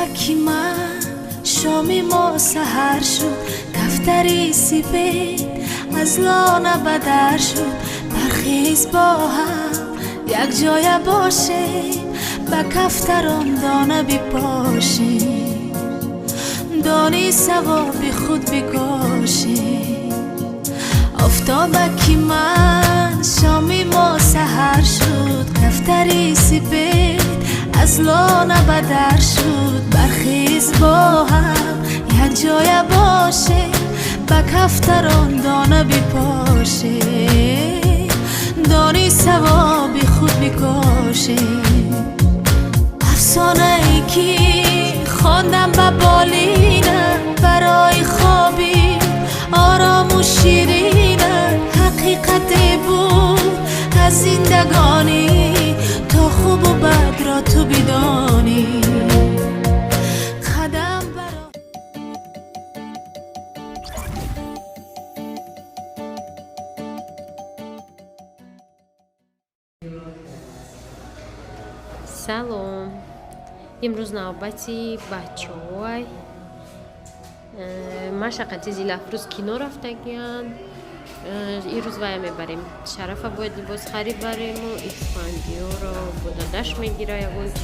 صبحکی من شامی ما سحر شد دفتری سیبیل از لانه بدر شد برخیز با هم یک جای باشیم به کفتران دانه بپاشیم دانی ثواب خود بکاشیم آفتابکی من شامی ما سحر شد کفتری سیبیل از لانه بدر شد برخیز با هم یک جای باشه به کفتران دانه بپاشه دانی ثواب خود بکاشه افسانه ای که خواندم به بالینه برای خوابی آرام و شیرینه حقیقتی بود از زندگانی تا خوب و بد را تو بدانی قدم برا سلام امروز نوبتی بچه‌های مشقتی زیلافروز کینو رفتگیان این روز وای میبریم شرف باید لباس خرید بریم و اسفندیو رو بودادش میگیره یا گون چی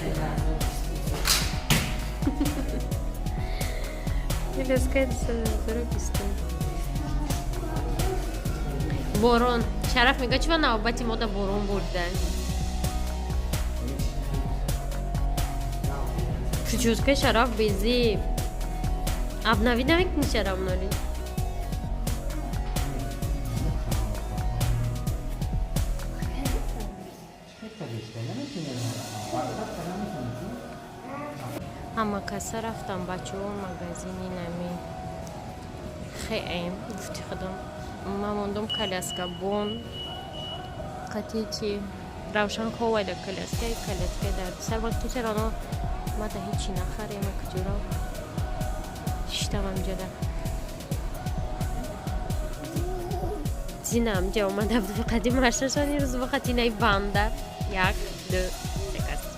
این بسکت زرو بیستم بارون شرف میگه چی و نوبتی ما دا بارون بردن چوز که شرف بیزی اب نوید نمیکنی شرف ناری اما کسا رفتم بچه ها مگزینی نمی خیلی گفتی خودم ما موندم کلاسکا بون قطعی چی روشن خواه دا کلاسکا در سر وقت تو چرا ما دا هیچی نخریم کجورا شتم هم جدا زینم جا اومده بود قدیم مرشنشانی روز وقتی نای بنده یک دو شکست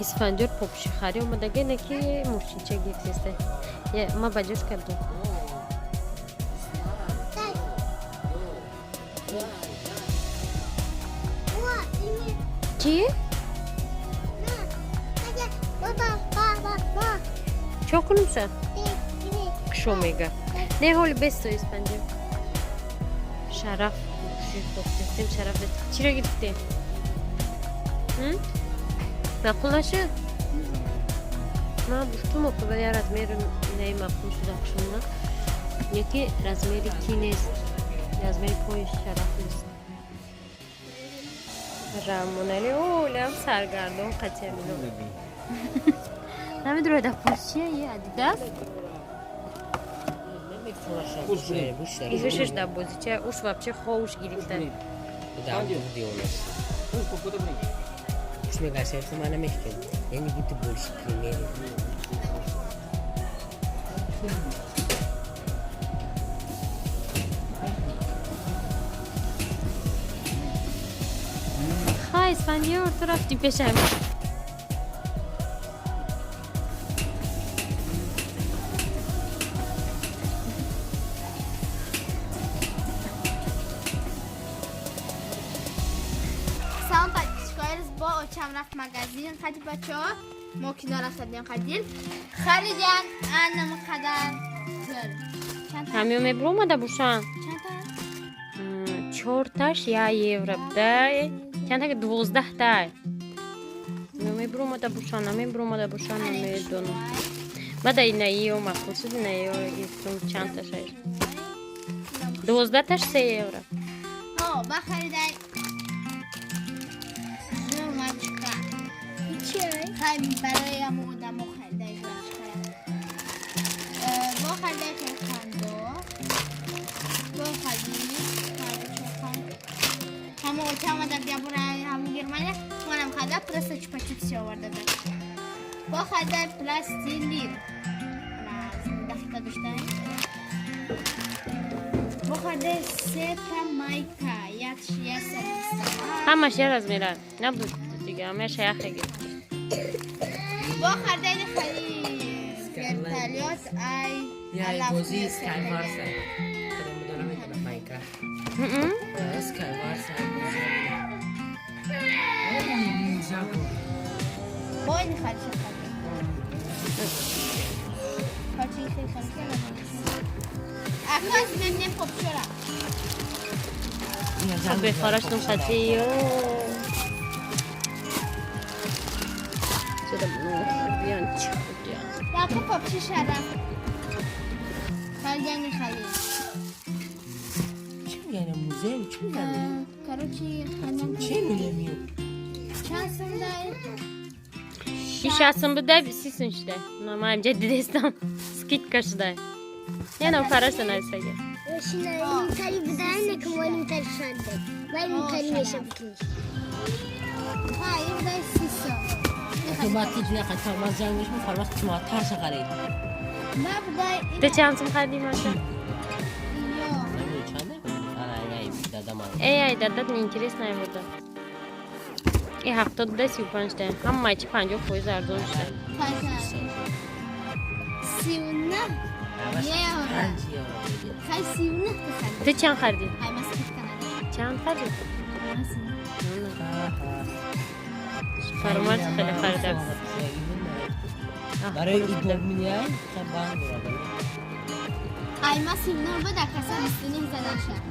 اسفندیار پاپشی خری اومده گه نکی مرچینچه گیرسیسته ما بجوش کردم چی؟ چه کنم سر؟ شو میگه نه حالی بستو اسفندیار شرف گفتیم شرف چی را گرفتیم؟ مقبول نشد؟ ما گفتم که باید رزمیر نهی مقبول شده خشونه یکی رزمیری کی نیست رزمیری پایش شرف نیست رامونالی اولی هم سرگردون قطعه میلو نمیدونه دفعه یه ادیداس Izvršiš da buziće, už vapće hoš giriften. Da, budi ono. Už me gasi, što mana mešken. Ja ne biti boljši primjeri. Hai, اسفندیار تو رفتی پیشم. سلام بچه‌ها با چم رفت مغازین خدی بچه‌ها ما که رفتیم خدیل خریدن انم قدر همه میبرو اومده باشن چند تا 4 تاش یا یورو بده چند تا که 12 تا میبرو اومده باشن میبرو اومده باشن نمیدونم بعد این نیو مخصوص نیو گفتم چند تاش 12 تاش 3 یورو ها با خریدن زومچکا چی خیلی برای مودم خریدن با خریدن کندو با خریدن همه اوچه آمده بیا برای همون گرمانه منم خریدن پلاس چپا چپسی آورده ده با خریدن پلاستیلین دفتا داشتن با خریدن سپا مایکا یک شیه سرستان همش یه از میرن نبود دیگه همه شیخه گرفتی با خرده این خیلی گرتالیات ای یا بازی اسکای وارس خودم بدونم میکنم ماینکرافت اسکای وارس با این خیلی خرده خیلی خیلی خیلی اکاز نمی خوب شرم خب بخارشتون خطی چرا بیان چی بودیم یا تو پاپچی شرم خیلی خیلی چی میگن موزه چی میگن کاروچی چی میگن چند سندای şişasın bu da sisin işte. Normal ciddi destan. Skit kaşıda. Yani o parasını alsa gel. Şimdi İtalya bir daha ne kumani İtalya şandı. Ben İtalya yaşamışım. hayır da siso تو بعد تیجی خیلی فرماز جنگش می فرماز تو ترس خرید ما بدای De çantım kadıyım aşağı. yok نمیدونی چنده؟ آره ای دادم آره Ey ay dadat ne interesnay burada. 70 35 tane. Hamma içi 50 koyuz arzon işte. سیونه یه پنجی خیلی سیونه بخرید De çan khardin. های ما سکت کنه Çan khardin. Farmat khali khardak. برای ایدور میای خیلی باهم برادر های ما سیونه رو بده کسا بستونی زدن شد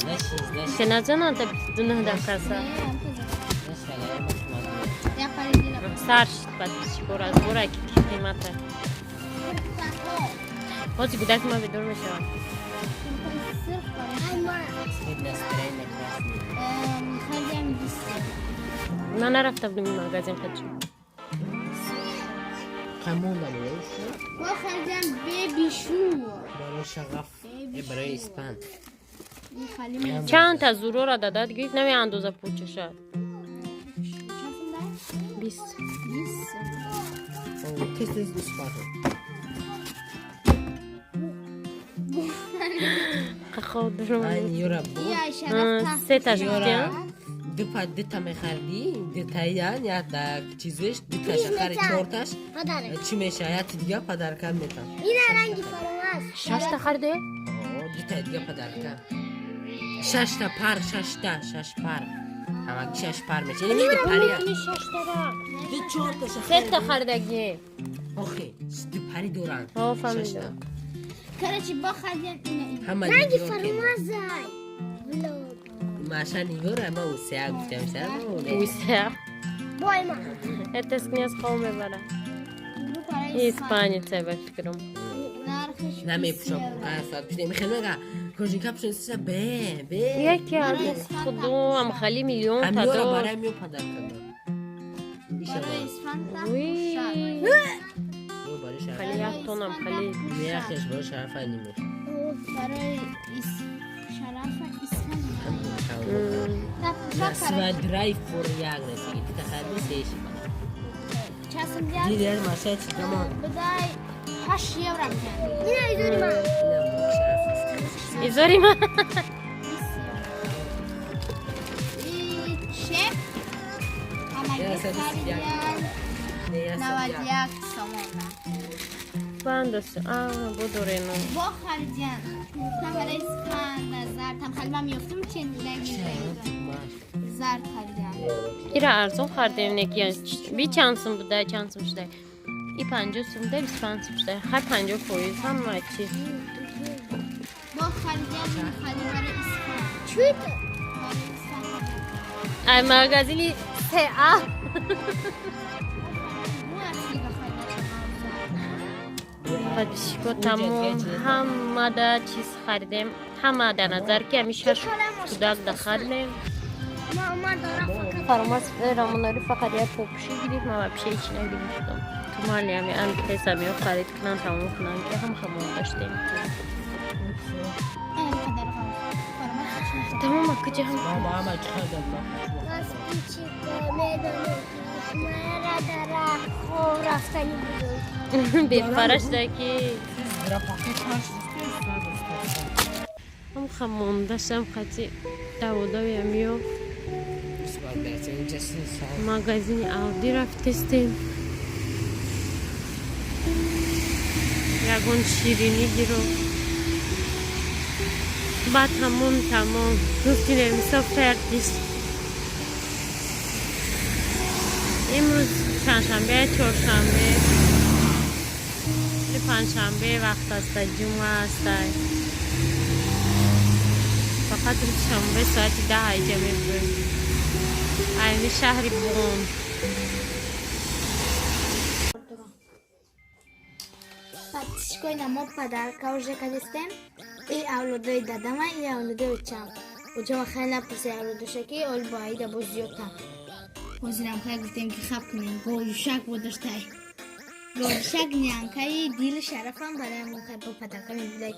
نشیز Te nazana da dunah da kasa. یا پاری دیلا Sar shit bat shikor az bora ki qimata. Ozi gudak ma bedur mesha. خیلی هم دوست من نرفتم بودم این مغازه خدشو. خمون داریم با خیلی هم بیبیشو برای شغف برای اسپان خیلی چند تا زورو را داداد گفت نمی اندازه پوچه شد. 20. تست اسپان خود درم. این یورا بود سه تاش بودیم. دو تا میخردی دو تا یا دا چیزش دو تاش خری چهارتاش Pazarı. چی میشه یا دیگه پدرکم میتن Yine rengi formas. شش تا خرده؟ دو تا دیگه پدرکم شش تا پر شش پر همه شش پر میشه این میگه پریا شش تا را. دو چهار تا سه تا خردگی. آخه دو پری دورن ها فهمیدم. کرچی با خیلی اینه همه Rengi دیگه formas ay. Vlog. ماشا نیور اما او سیاه گفتم سر Uysa. Boyma. Eteskiniz kavme bana. رو برای İspanya tebe fikrim. نرخش نمیپوشم قصد پیش نمیخوام بگم کجی کپشن سه به یکی از خودم خالی میلیون تا همیورا دار. برای میو پدر کردم برای اسفند وی. میو برای شرف خالی یک تونم خالی. میرخش برای شرف نیمور برای شرف اسفند و درایف فور یک رسید تخیلی سیشی چسم دیار دیگر ماشا چی کمان بدای 8 یورو میکنه Yine üzerime. ایزاری من. این شب همه یا سه خریدن دیگر 91 سومن بندست. بودوره نو. با خریدن گفتم برای اسفند زرد هم خیلی من میفتم چند لگی زرد خریدن İra arzon xardem neki yani bir çansım bu da çansım işte. İp ancosum da bir çansım işte. Her panco koyuz ham maçı. با خریدن خیلی برای اسفند Çüt. برای اسفند Ay magazini se a. مو اصلی بخریدن Padişko tamam. Hamma da çiz xardem. Hamma da nazar ki hamish kudak da xardem. Mama dara fakat. Farmas ramonları fakat ya popşu gidip ma bir şey içine girmiştim. Tumal yani an hesabı yok xarid kılan tamam kılan ki ham hamon daştım. این قدر فرما Tamam akıcım. بابا همه چقدر Nasıl içi meydanı. Mera dara. O raftani buluyor. Bir paraştaki برای پاکت هاش هم خمون داشتم خطی داودا و یمیو اسپان درسه اینجا چیزی سال магазини Алди рафтестем. ягон ширинӣ гиро. Баъд ҳамон тамом гуфтин мусофирдис. имрӯз чандшанбе, чоршанбе, панҷшанбе вақт аста, ҷумъа аста. фақат рӯзи шанбе соати 10 айҷа мебурем. айни шаҳри Бон. Батишкой намо падарка уже кадистем. И авлодои дадама, и авлодои учам. Учама хеле писи авлодошаки, ол боаида бо зиёдтар. Озирам хай гуфтем ки хаб кунем. Гоюшак бодаштай. Гоюшак нянкаи дили шарафам барои мон хай бо падарка мебудай.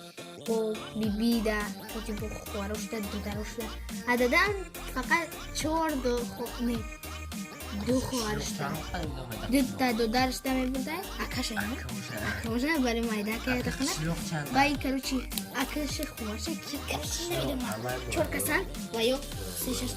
Бо бибида, хоти бо хуарошда, дударошда. А дадам фақат 4 ду хуарашда. Дудта дударашда мебудай. Акаша ин. Акаша барои майдака ятахона. Бай короче, акаша хуаша ки короче нидама. 4 касан ва ё 3-6